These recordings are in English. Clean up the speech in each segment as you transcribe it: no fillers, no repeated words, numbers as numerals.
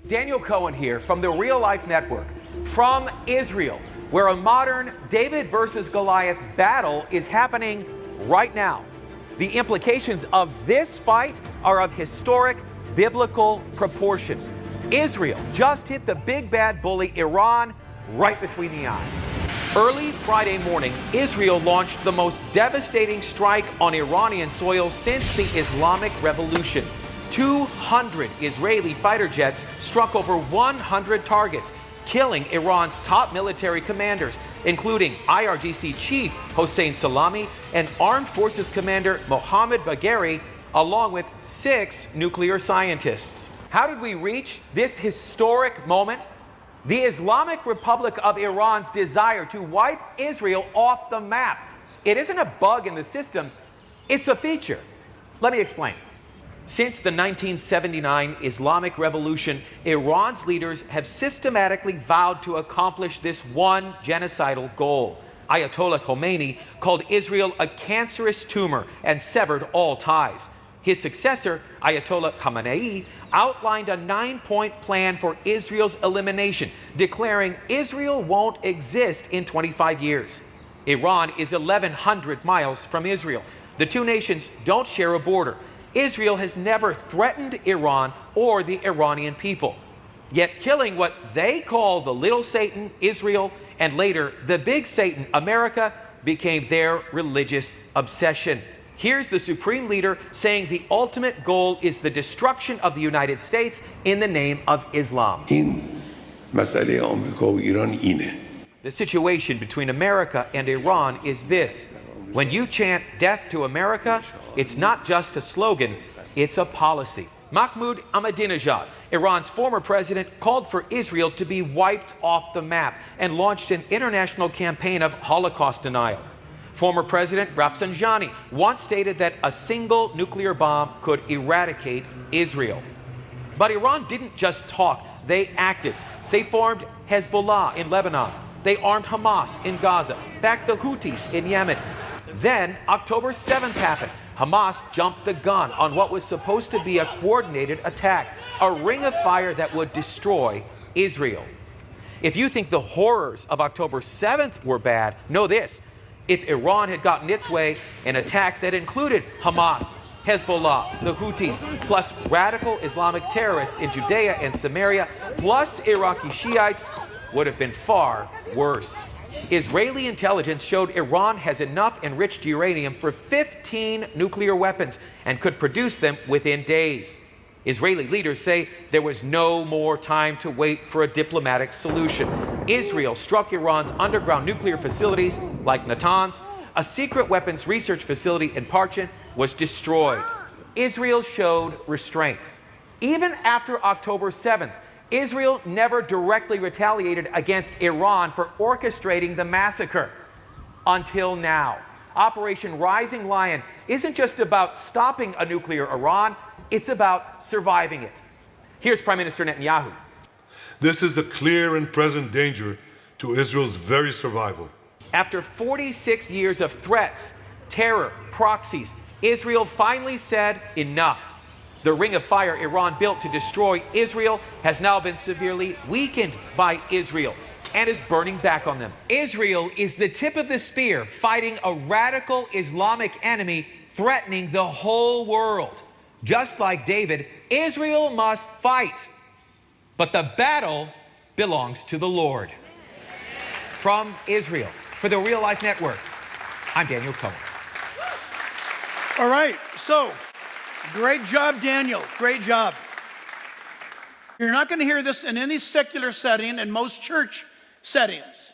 Daniel Cohen here from the Real Life Network, from Israel, where a modern David versus Goliath battle is happening right now. The implications of this fight are of historic biblical proportion. Israel just hit the big bad bully Iran right between the eyes. Early Friday morning, Israel launched the most devastating strike on Iranian soil since the Islamic Revolution. 200 Israeli fighter jets struck over 100 targets, killing Iran's top military commanders, including IRGC chief Hossein Salami and Armed Forces Commander Mohammad Bagheri, along with 6 nuclear scientists. How did we reach this historic moment? The Islamic Republic of Iran's desire to wipe Israel off the map. It isn't a bug in the system, it's a feature. Let me explain. Since the 1979 Islamic Revolution, Iran's leaders have systematically vowed to accomplish this one genocidal goal. Ayatollah Khomeini called Israel a cancerous tumor and severed all ties. His successor, Ayatollah Khamenei, outlined a 9-point plan for Israel's elimination, declaring Israel won't exist in 25 years. Iran is 1,100 miles from Israel. The two nations don't share a border. Israel has never threatened Iran or the Iranian people. Yet killing what they call the little Satan, Israel, and later the big Satan, America, became their religious obsession. Here's the supreme leader saying the ultimate goal is the destruction of the United States in the name of Islam. The situation between America and Iran is this. When you chant death to America, it's not just a slogan, it's a policy. Mahmoud Ahmadinejad, Iran's former president, called for Israel to be wiped off the map and launched an international campaign of Holocaust denial. Former President Rafsanjani once stated that a single nuclear bomb could eradicate Israel. But Iran didn't just talk, they acted. They formed Hezbollah in Lebanon. They armed Hamas in Gaza, backed the Houthis in Yemen. Then October 7th happened. Hamas jumped the gun on what was supposed to be a coordinated attack, a ring of fire that would destroy Israel. If you think the horrors of October 7th were bad, know this. If Iran had gotten its way, an attack that included Hamas, Hezbollah, the Houthis, plus radical Islamic terrorists in Judea and Samaria, plus Iraqi Shiites, would have been far worse. Israeli intelligence showed Iran has enough enriched uranium for 15 nuclear weapons and could produce them within days. Israeli leaders say there was no more time to wait for a diplomatic solution. Israel struck Iran's underground nuclear facilities like Natanz. A secret weapons research facility in Parchin was destroyed. Israel showed restraint. Even after October 7th, Israel never directly retaliated against Iran for orchestrating the massacre. Until now. Operation Rising Lion isn't just about stopping a nuclear Iran, it's about surviving it. Here's Prime Minister Netanyahu. This is a clear and present danger to Israel's very survival. After 46 years of threats, terror, proxies, Israel finally said enough. The ring of fire Iran built to destroy Israel has now been severely weakened by Israel and is burning back on them. Israel is the tip of the spear fighting a radical Islamic enemy threatening the whole world. Just like David, Israel must fight, but the battle belongs to the Lord. From Israel, for the Real Life Network, I'm Daniel Cohen. All right, so great job, Daniel. Great job. You're not going to hear this in any secular setting, in most church settings.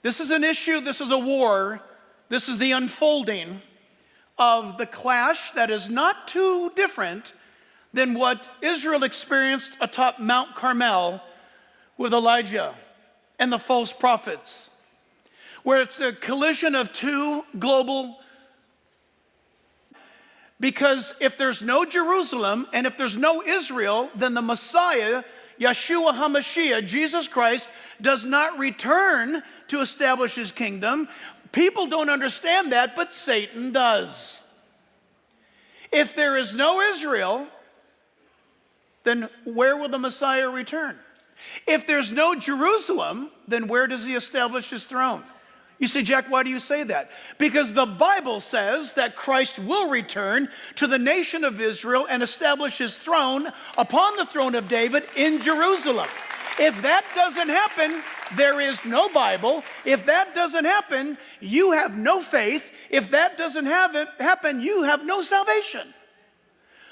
This is an issue, this is a war, this is the unfolding of the clash that is not too different than what Israel experienced atop Mount Carmel with Elijah and the false prophets, where it's a collision of two global. Because if there's no Jerusalem and if there's no Israel, then the Messiah, Yeshua HaMashiach, Jesus Christ, does not return to establish his kingdom. People don't understand that, but Satan does. If there is no Israel, then where will the Messiah return? If there's no Jerusalem, then where does he establish his throne? You say, Jack, why do you say that? Because the Bible says that Christ will return to the nation of Israel and establish his throne upon the throne of David in Jerusalem. If that doesn't happen, there is no Bible. If that doesn't happen, you have no faith. If that doesn't happen, you have no salvation.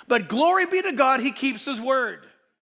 But glory be to God, he keeps his word.